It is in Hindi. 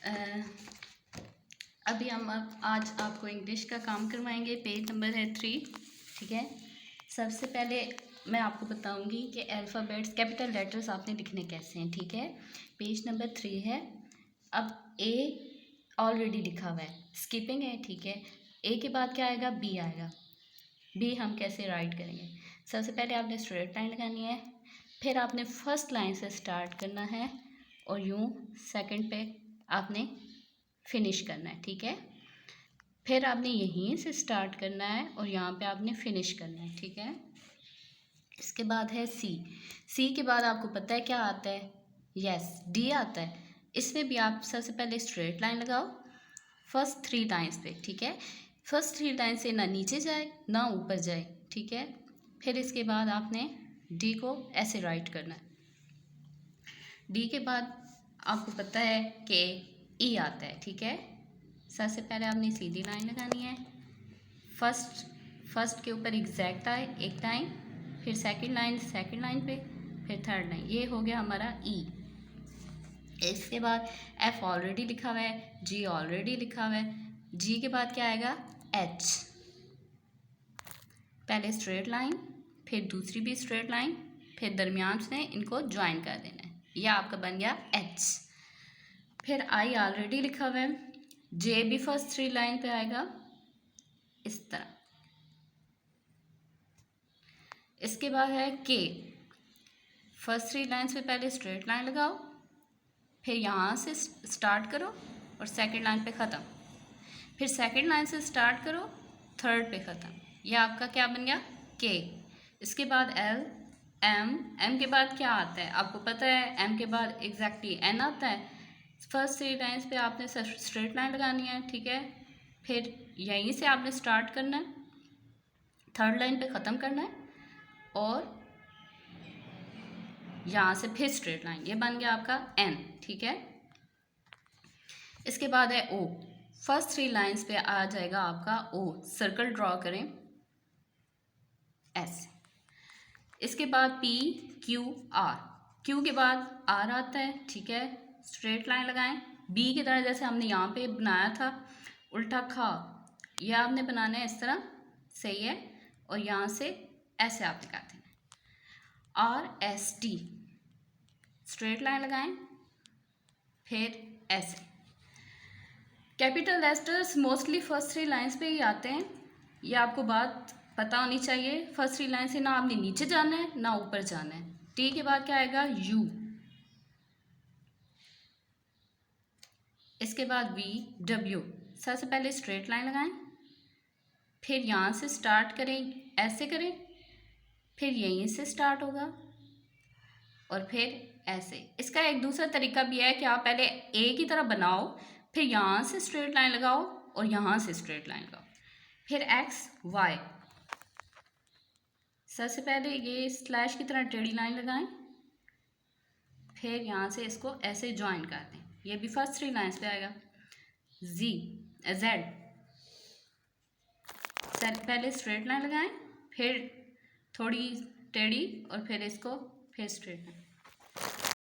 अ, अभी हम आज आपको इंग्लिश का काम करवाएंगे। पेज नंबर है 3। ठीक है, सबसे पहले मैं आपको बताऊंगी कि अल्फ़ाबेट्स कैपिटल लेटर्स आपने लिखने कैसे हैं। ठीक है, पेज नंबर 3 है। अब ए ऑलरेडी लिखा हुआ है, स्किपिंग है। ठीक है, ए के बाद क्या आएगा? बी आएगा। बी हम कैसे राइट करेंगे? सबसे पहले आपने स्ट्रेट लाइन लगानी है, फिर आपने फर्स्ट लाइन से स्टार्ट करना है और यूँ सेकंड पे आपने फिनिश करना है। ठीक है, फिर आपने यहीं से स्टार्ट करना है और यहाँ पे आपने फिनिश करना है। ठीक है, इसके बाद है सी। सी के बाद आपको पता है क्या आता है? यस, डी आता है। इसमें भी आप सबसे पहले स्ट्रेट लाइन लगाओ फर्स्ट 3 लाइन्स पे। ठीक है, फर्स्ट 3 लाइन से ना नीचे जाए ना ऊपर जाए। ठीक है, फिर इसके बाद आपने डी को ऐसे राइट करना है। डी के बाद आपको पता है कि ई आता है। ठीक है, सबसे पहले आपने सीधी लाइन लगानी है, फर्स्ट के ऊपर एग्जैक्ट आए एक लाइन, फिर सेकंड लाइन पे, फिर थर्ड लाइन। ये हो गया हमारा ई। इसके बाद एफ ऑलरेडी लिखा हुआ है, जी ऑलरेडी लिखा हुआ है। जी के बाद क्या आएगा? एच। पहले स्ट्रेट लाइन, फिर दूसरी भी स्ट्रेट लाइन, फिर दरमियान से इनको ज्वाइन कर देना है। यह आपका बन गया एच। फिर आई ऑलरेडी लिखा हुआ है, जे भी फर्स्ट 3 लाइन पे आएगा इस तरह। इसके बाद है के। फर्स्ट 3 लाइन्स पे पहले स्ट्रेट लाइन लगाओ, फिर यहाँ से स्टार्ट करो और सेकंड लाइन पे ख़त्म, फिर सेकंड लाइन से स्टार्ट करो, थर्ड पे ख़त्म। यह आपका क्या बन गया? के। इसके बाद एल, एम के बाद क्या आता है? आपको पता है एम के बाद एग्जैक्टली एन आता है। फर्स्ट 3 लाइन्स पे आपने स्ट्रेट लाइन लगानी है। ठीक है, फिर यहीं से आपने स्टार्ट करना है, थर्ड लाइन पे ख़त्म करना है और यहाँ से फिर स्ट्रेट लाइन। ये बन गया आपका एन। ठीक है, इसके बाद है ओ। फर्स्ट 3 लाइन्स पे आ जाएगा आपका ओ। सर्कल ड्रॉ करें ऐसे। इसके बाद पी क्यू आर। क्यू के बाद आर आता है। ठीक है, स्ट्रेट लाइन लगाएं। बी की तरह जैसे हमने यहाँ पे बनाया था उल्टा खा, यह आपने बनाना है इस तरह। सही है, और यहाँ से ऐसे आप लगाते हैं। R S T, straight line लगाएं, फिर ऐसे। Capital letters mostly first 3 lines पे ही आते हैं, ये आपको बात पता होनी चाहिए। फर्स्ट 3 लाइन से ना आपने नीचे जाना है ना ऊपर जाना है। टी के बाद क्या आएगा? यू। इसके बाद वी डब्ल्यू। सबसे पहले स्ट्रेट लाइन लगाएं, फिर यहाँ से स्टार्ट करें, ऐसे करें, फिर यहीं से स्टार्ट होगा और फिर ऐसे। इसका एक दूसरा तरीका भी है कि आप पहले ए की तरह बनाओ, फिर यहाँ से स्ट्रेट लाइन लगाओ और यहाँ से स्ट्रेट लाइन लगाओ, फिर एक्स वाई। सबसे पहले ये स्लैश की तरह टेढ़ी लाइन लगाएं, फिर यहाँ से इसको ऐसे ज्वाइन कर दें। ये भी फर्स्ट 3 लाइन्स पे आएगा। जी जेड, पहले स्ट्रेट लाइन लगाएं, फिर थोड़ी टेढ़ी और फिर इसको फिर स्ट्रेट लाइन।